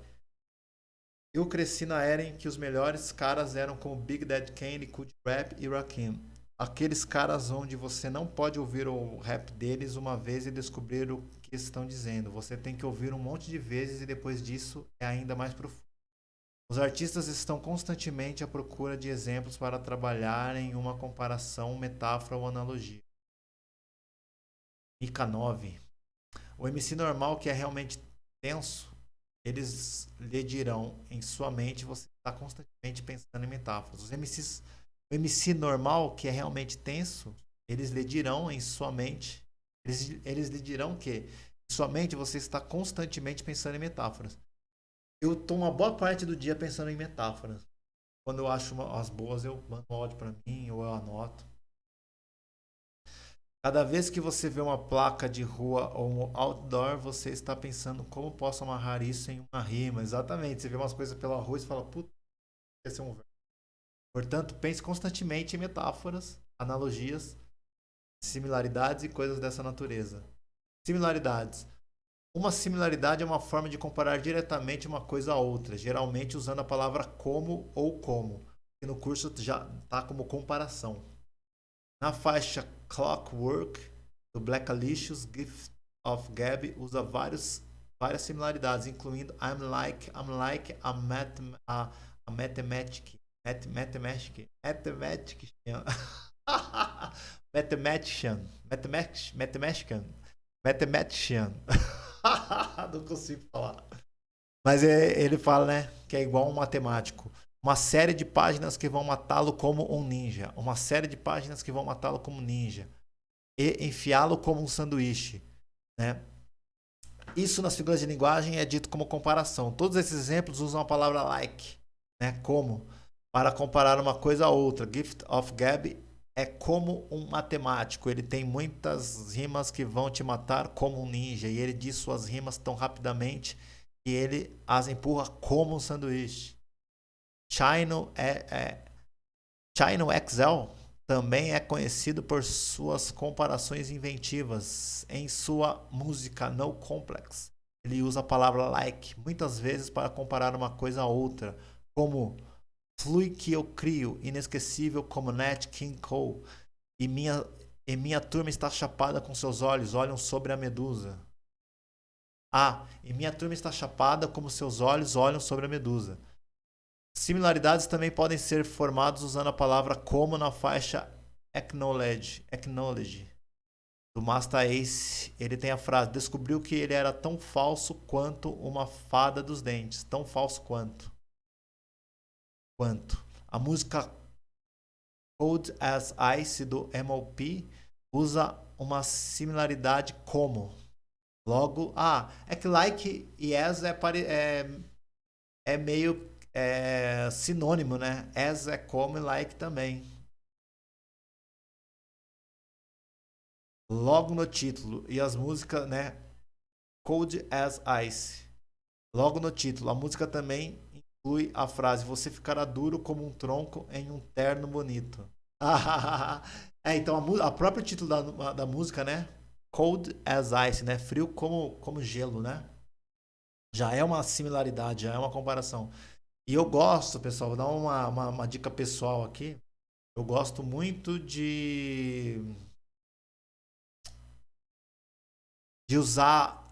Eu cresci na era em que os melhores caras eram como Big Daddy Kane, Cool Rap e Rakim. Aqueles caras onde você não pode ouvir o rap deles uma vez e descobrir o que estão dizendo. Você tem que ouvir um monte de vezes e depois disso é ainda mais profundo. Os artistas estão constantemente à procura de exemplos para trabalhar em uma comparação, metáfora ou analogia. Mika 9. O MC normal que é realmente tenso, eles lhe dirão em sua mente, você está constantemente pensando em metáforas. O MC normal que é realmente tenso, eles lhe dirão em sua mente, eles lhe dirão que em sua mente você está constantemente pensando em metáforas. Eu tô uma boa parte do dia pensando em metáforas. Quando eu acho as boas, eu mando um áudio para mim ou eu anoto. Cada vez que você vê uma placa de rua ou um outdoor, você está pensando como posso amarrar isso em uma rima. Exatamente. Você vê umas coisas pela rua e fala, puta, esse é um verbo. Portanto, pense constantemente em metáforas, analogias, similaridades e coisas dessa natureza. Similaridades. Uma similaridade é uma forma de comparar diretamente uma coisa a outra, geralmente usando a palavra como ou como, que no curso já está como comparação. Na faixa Clockwork, do Black Alicious, Gift of Gab usa várias similaridades, incluindo I'm like a mathematician. Mathematician. Não consigo falar. Mas ele fala, né, que é igual um matemático. Uma série de páginas que vão matá-lo como um ninja. Uma série de páginas que vão matá-lo como um ninja. E enfiá-lo como um sanduíche, né? Isso nas figuras de linguagem é dito como comparação. Todos esses exemplos usam a palavra like, né, como, para comparar uma coisa a outra. Gift of Gab é como um matemático. Ele tem muitas rimas que vão te matar como um ninja. E ele diz suas rimas tão rapidamente que ele as empurra como um sanduíche. Chino, Chino XL também é conhecido por suas comparações inventivas. Em sua música No Complex, ele usa a palavra like muitas vezes para comparar uma coisa a outra, como flui que eu crio, inesquecível como Nat King Cole, e minha turma está chapada com seus olhos, olham sobre a medusa. E minha turma está chapada como seus olhos olham sobre a medusa. Similaridades também podem ser formadas usando a palavra como na faixa Acknowledge do Master Ace. Ele tem a frase: descobriu que ele era tão falso quanto uma fada dos dentes. Tão falso quanto. A música Cold as Ice do MOP usa uma similaridade como. Logo, é que like e as é meio sinônimo, né? As é como e like também. Logo no título. E as músicas, né? Cold as Ice. Logo no título. A música também inclui a frase: você ficará duro como um tronco em um terno bonito. Então a próprio título da música, né? Cold as Ice, né? Frio como gelo, né? Já é uma similaridade, já é uma comparação. E eu gosto, pessoal, vou dar uma dica pessoal aqui. Eu gosto muito de usar.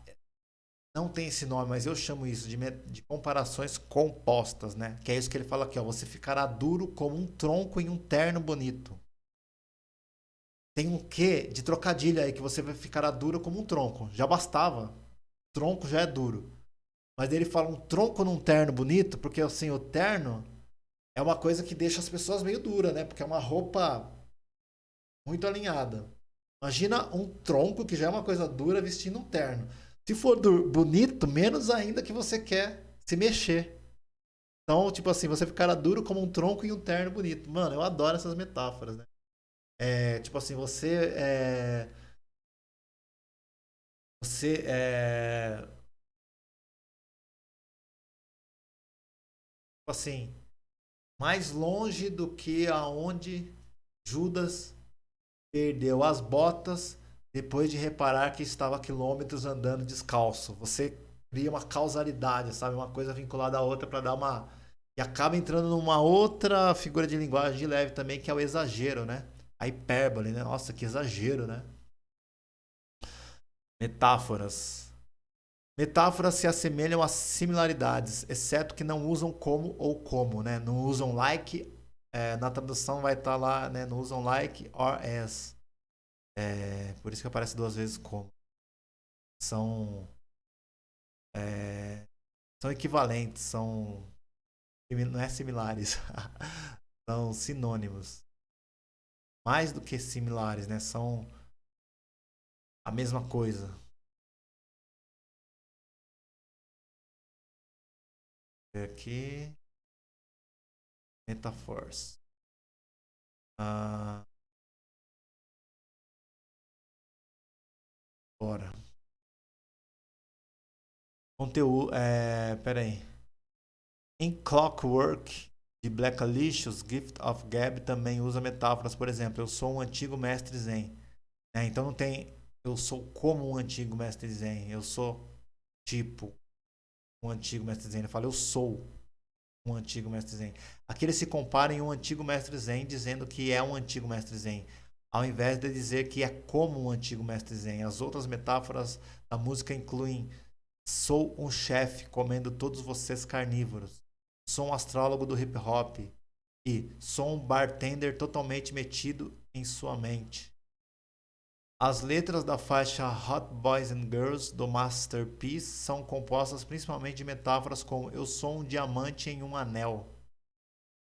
Não tem esse nome, mas eu chamo isso de comparações compostas, né? Que é isso que ele fala aqui, ó. Você ficará duro como um tronco em um terno bonito. Tem um quê de trocadilho aí que você vai ficar duro como um tronco. Já bastava. Tronco já é duro. Mas ele fala um tronco num terno bonito, porque assim, o terno é uma coisa que deixa as pessoas meio duras, né? Porque é uma roupa muito alinhada. Imagina um tronco que já é uma coisa dura vestindo um terno. Se for bonito, menos ainda que você quer se mexer. Então, tipo assim, você ficará duro como um tronco em um terno bonito. Mano, eu adoro essas metáforas, né? Tipo assim, você tipo assim, mais longe do que aonde Judas perdeu as botas depois de reparar que estava quilômetros andando descalço. Você cria uma causalidade, sabe? Uma coisa vinculada à outra para dar uma. E acaba entrando numa outra figura de linguagem de leve também, que é o exagero, né? A hipérbole, né? Nossa, que exagero, né? Metáforas. Metáforas se assemelham a similaridades, exceto que não usam como ou como, né? Não usam like, na tradução vai estar lá, né? Não usam like or as. Por isso que aparece duas vezes como. São, é, são equivalentes, não é similares, são sinônimos. Mais do que similares, né? São a mesma coisa. Aqui, metaphors. Ah, bora. Conteúdo, pera aí. Em Clockwork, de Black Alicious, Gift of Gab também usa metáforas. Por exemplo, eu sou um antigo mestre Zen. Então não tem eu sou como um antigo mestre Zen. Eu sou tipo um antigo mestre Zen. Ele fala eu sou um antigo mestre Zen. Aqui ele se compara em um antigo mestre Zen, dizendo que é um antigo mestre Zen, ao invés de dizer que é como um antigo mestre Zen. As outras metáforas da música incluem: sou um chefe comendo todos vocês carnívoros. Sou um astrólogo do hip hop. E sou um bartender totalmente metido em sua mente. As letras da faixa Hot Boys and Girls do Masterpiece são compostas principalmente de metáforas como eu sou um diamante em um anel,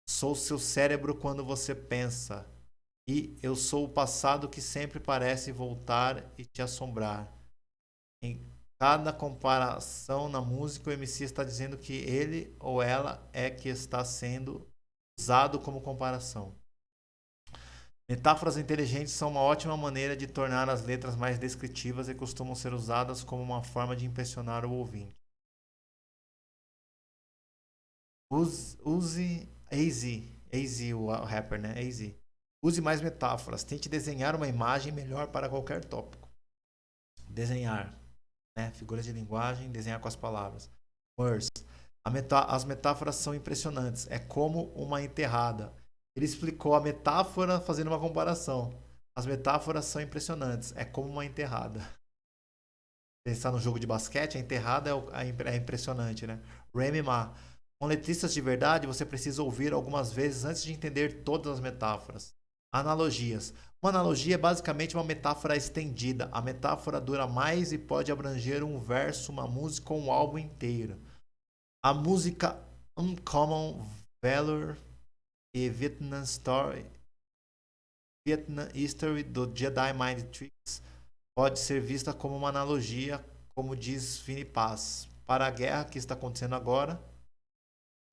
sou seu cérebro quando você pensa, e eu sou o passado que sempre parece voltar e te assombrar. Em cada comparação na música, o MC está dizendo que ele ou ela é que está sendo usado como comparação. Metáforas inteligentes são uma ótima maneira de tornar as letras mais descritivas e costumam ser usadas como uma forma de impressionar o ouvinte. Use AZ, o rapper, né? AZ. Use mais metáforas. Tente desenhar uma imagem melhor para qualquer tópico. Desenhar, né? Figuras de linguagem, desenhar com as palavras. Words. As metáforas são impressionantes. É como uma enterrada. Ele explicou a metáfora fazendo uma comparação. As metáforas são impressionantes. É como uma enterrada. Pensar no jogo de basquete, a enterrada é impressionante, né? Remy Ma. Com letristas de verdade, você precisa ouvir algumas vezes antes de entender todas as metáforas. Analogias. Uma analogia é basicamente uma metáfora estendida. A metáfora dura mais e pode abranger um verso, uma música ou um álbum inteiro. A música Uncommon Valor e Vietnam History do Jedi Mind Tricks pode ser vista como uma analogia, como diz Vini Paz, para a guerra que está acontecendo agora,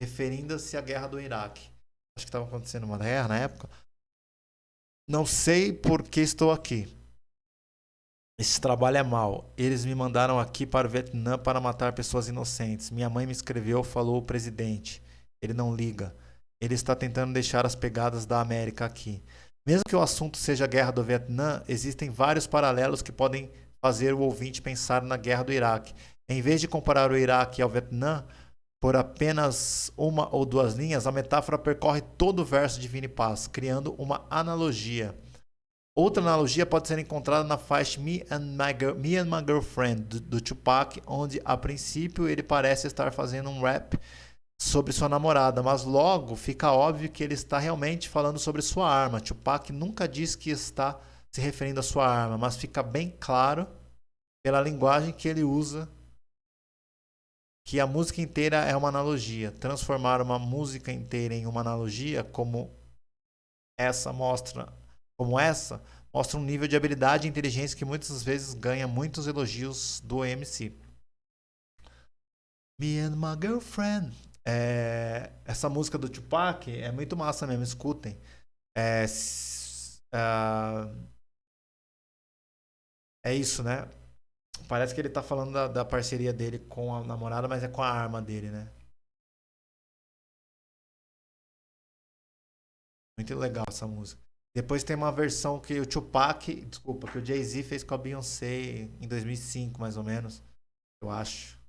referindo-se à guerra do Iraque. Acho que estava acontecendo uma guerra na época. Não sei por que estou aqui. Esse trabalho é mau. Eles me mandaram aqui para o Vietnã para matar pessoas inocentes. Minha mãe me escreveu, falou o presidente. Ele não liga. Ele está tentando deixar as pegadas da América aqui. Mesmo que o assunto seja a guerra do Vietnã, existem vários paralelos que podem fazer o ouvinte pensar na guerra do Iraque. Em vez de comparar o Iraque ao Vietnã por apenas uma ou duas linhas, a metáfora percorre todo o verso de Vini Paz, criando uma analogia. Outra analogia pode ser encontrada na faixa Me and My Girlfriend, do Tupac, onde a princípio ele parece estar fazendo um rap sobre sua namorada, mas logo fica óbvio que ele está realmente falando sobre sua arma. Tupac nunca diz que está se referindo à sua arma, mas fica bem claro pela linguagem que ele usa que a música inteira é uma analogia. Transformar uma música inteira em uma analogia como essa mostra um nível de habilidade e inteligência que muitas vezes ganha muitos elogios do MC. Me and My Girlfriend. Essa música do Tupac é muito massa mesmo, escutem. É, é isso, né? Parece que ele tá falando da parceria dele com a namorada, mas é com a arma dele, né? Muito legal essa música. Depois tem uma versão que o Tupac, desculpa, que o Jay-Z fez com a Beyoncé em 2005, mais ou menos, eu acho.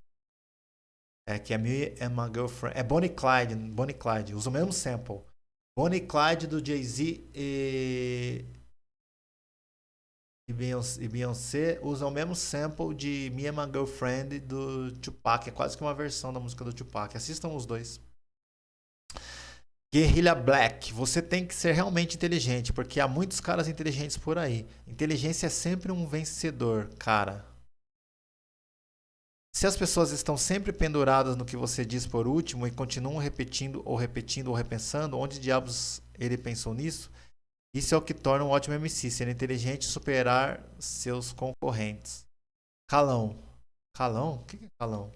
Que é Me and My Girlfriend. É Bonnie Clyde, usa o mesmo sample. Bonnie Clyde do Jay-Z e Beyoncé usam o mesmo sample de Me and My Girlfriend do Tupac. É quase que uma versão da música do Tupac. Assistam os dois. Guerrilla Black. Você tem que ser realmente inteligente, porque há muitos caras inteligentes por aí. Inteligência é sempre um vencedor, cara. Se as pessoas estão sempre penduradas no que você diz por último e continuam repetindo ou repensando, onde diabos ele pensou nisso? Isso é o que torna um ótimo MC, ser inteligente e superar seus concorrentes. Calão. Calão? O que é calão?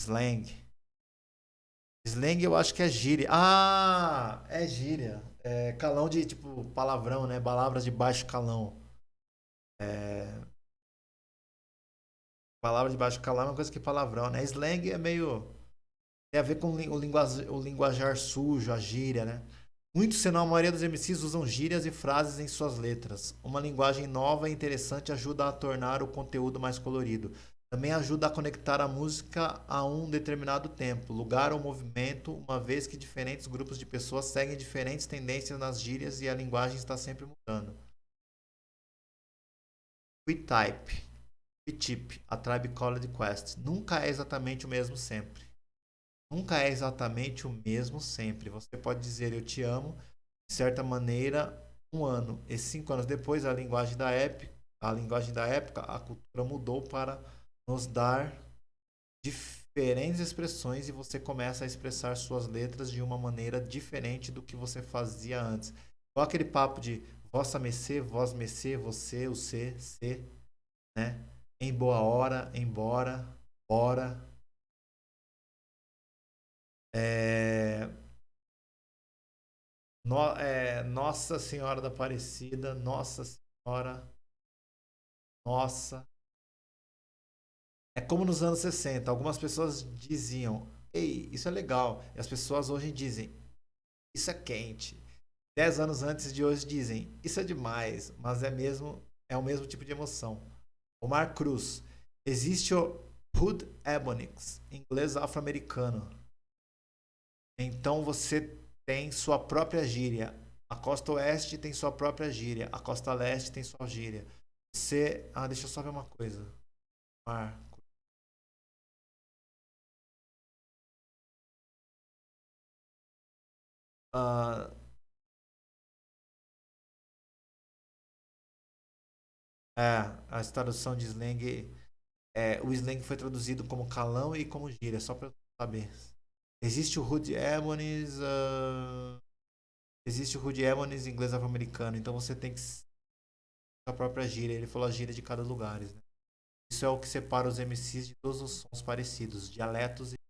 Slang. Slang eu acho que é gíria. Ah, é gíria. É calão de tipo palavrão, né? Palavras de baixo calão. É, palavra de baixo calão é uma coisa que palavrão, né? Slang é meio. Tem a ver com o linguajar sujo, a gíria, né? Muitos, senão a maioria dos MCs, usam gírias e frases em suas letras. Uma linguagem nova e interessante ajuda a tornar o conteúdo mais colorido. Também ajuda a conectar a música a um determinado tempo, lugar ou movimento, uma vez que diferentes grupos de pessoas seguem diferentes tendências nas gírias e a linguagem está sempre mudando. P-Type, P-Tip, a Tribe Called Quest. Nunca é exatamente o mesmo sempre. nunca é exatamente o mesmo sempre. Você pode dizer eu te amo, de certa maneira, um ano. E 5 anos depois, a linguagem da época, a cultura mudou para nos dar diferentes expressões e você começa a expressar suas letras de uma maneira diferente do que você fazia antes. Igual aquele papo de vossa mercê, vós mercê, você, o se, né? Em boa hora, embora, hora. É, Nossa Senhora da Aparecida, Nossa Senhora, Nossa. É como nos anos 60. Algumas pessoas diziam, ei, isso é legal. E as pessoas hoje dizem, isso é quente. 10 anos antes de hoje dizem, isso é demais, mas é o mesmo tipo de emoção. Omar Cruz, existe o Hood Ebonics, inglês afro-americano. Então você tem sua própria gíria. A costa oeste tem sua própria gíria. A costa leste tem sua gíria. Deixa eu só ver uma coisa. Omar. Ah, a tradução de slang. O slang foi traduzido como calão e como gíria, só pra saber. Existe o Hood Ebonics. Existe o Hood Ebonics em inglês afro-americano. Então você tem que sua própria gíria. Ele falou a gíria de cada lugar, né? Isso é o que separa os MCs de todos os sons parecidos, dialetos